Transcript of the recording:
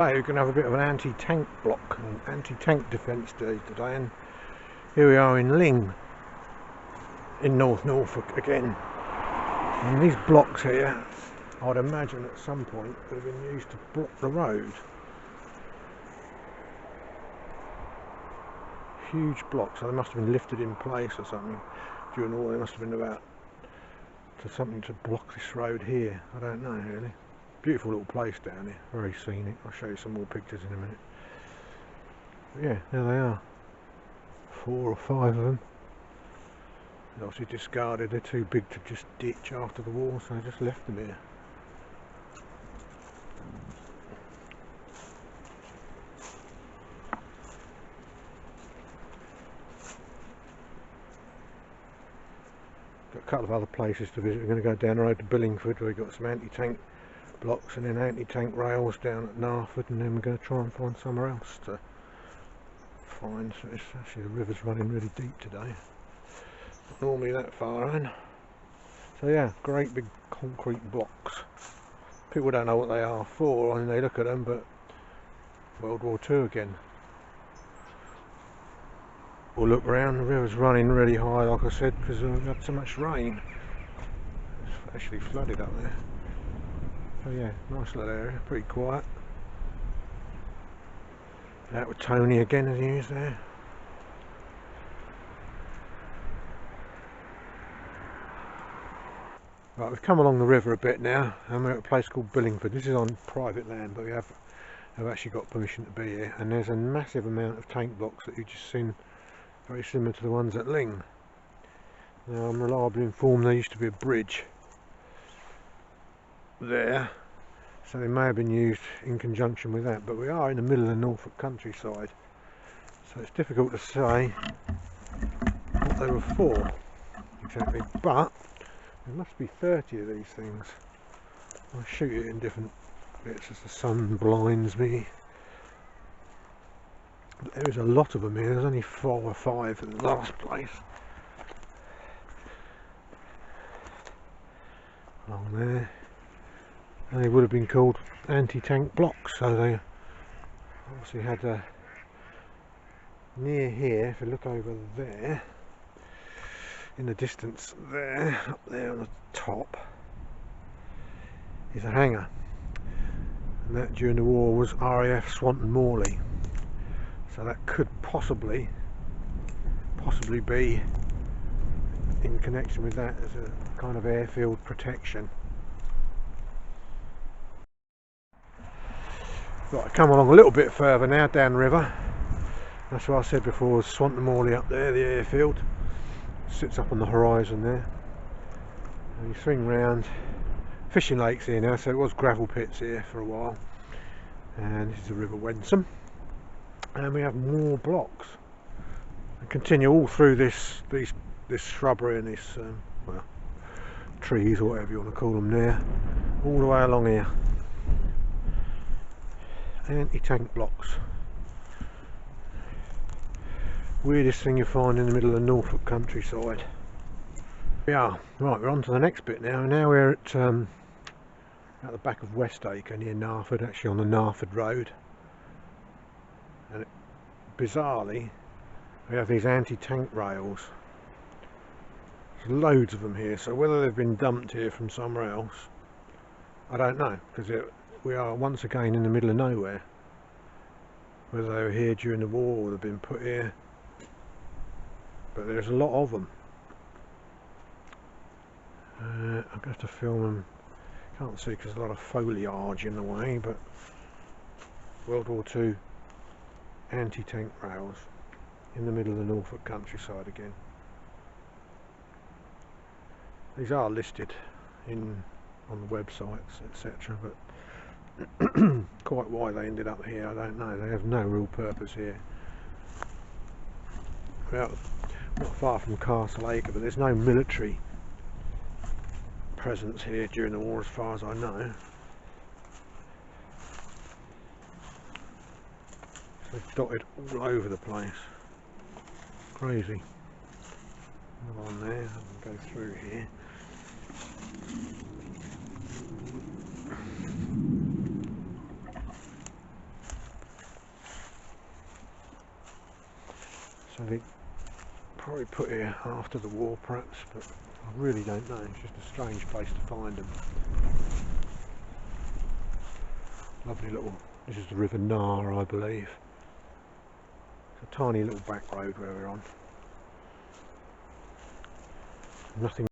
We're going to have a bit of an anti-tank block and anti-tank defence day today, and here we are in Ling in North Norfolk again. And these blocks here, I'd imagine at some point would have been used to block the road. Huge blocks, so they must have been lifted in place or something during the war. They must have been about to something to block this road here. I don't know really. Beautiful little place down here, very scenic. I'll show you some more pictures in a minute. But yeah, there they are. 4 or 5 of them. They're obviously discarded, they're too big to just ditch after the war, so I just left them here. Got a couple of other places to visit. We're going to go down the road to Billingford, where we've got some anti-tank blocks and then anti-tank rails down at Norfolk, and then we're going to try and find somewhere else to find. So it's actually, the river's running really deep today, not normally that far in. So yeah, great big concrete blocks. People don't know what they are for when they look at them, but World War II again. We'll look around, the river's running really high like I said because we've had so much rain. It's actually flooded up there. So yeah, nice little area, pretty quiet. Out with Tony again as he is there. Right, we've come along the river a bit now and we're at a place called Billingford. This is on private land, but we have actually got permission to be here, and there's a massive amount of tank blocks that you've just seen, very similar to the ones at Ling. Now I'm reliably informed there used to be a bridge there, so they may have been used in conjunction with that, but we are in the middle of the Norfolk countryside, so it's difficult to say what they were for exactly, but there must be 30 of these things. I'll shoot it in different bits as the sun blinds me, but there is a lot of them here. There's only 4 or 5 in the last place along there. They would have been called anti-tank blocks, so they obviously had a near here. If you look over there in the distance there, up there on the top is a hangar, and that during the war was RAF Swanton Morley, so that could possibly be in connection with that as a kind of airfield protection. Right, I come along a little bit further now downriver. That's what I said before, was Swanton Morley up there, the airfield. Sits up on the horizon there. And you swing round. Fishing lakes here now, so it was gravel pits here for a while. And this is the River Wensum. And we have more blocks. And continue all through this shrubbery and this, well, trees or whatever you want to call them there. All the way along here. Anti-tank blocks. Weirdest thing you find in the middle of the Norfolk countryside. We are. Right, we're on to the next bit now. Now we're at the back of Westacre near Norfolk, actually on the Norfolk Road. And bizarrely, we have these anti-tank rails. There's loads of them here, so whether they've been dumped here from somewhere else, I don't know, because we are once again in the middle of nowhere. Whether they were here during the war or they've been put here, but there's a lot of them. I'm going to have to film them. Can't see because there's a lot of foliage in the way, but World War II anti-tank rails in the middle of the Norfolk countryside again. These are listed on the websites, etc., but quite why they ended up here I don't know. They have no real purpose here. Well, not far from Castle Acre, but there's no military presence here during the war as far as I know. So they're dotted all over the place. Crazy. Go on there, I can go through here. I think probably put here after the war perhaps, but I really don't know. It's just a strange place to find them. Lovely little, this is the River Nar, I believe. It's a tiny little back road where we're on. Nothing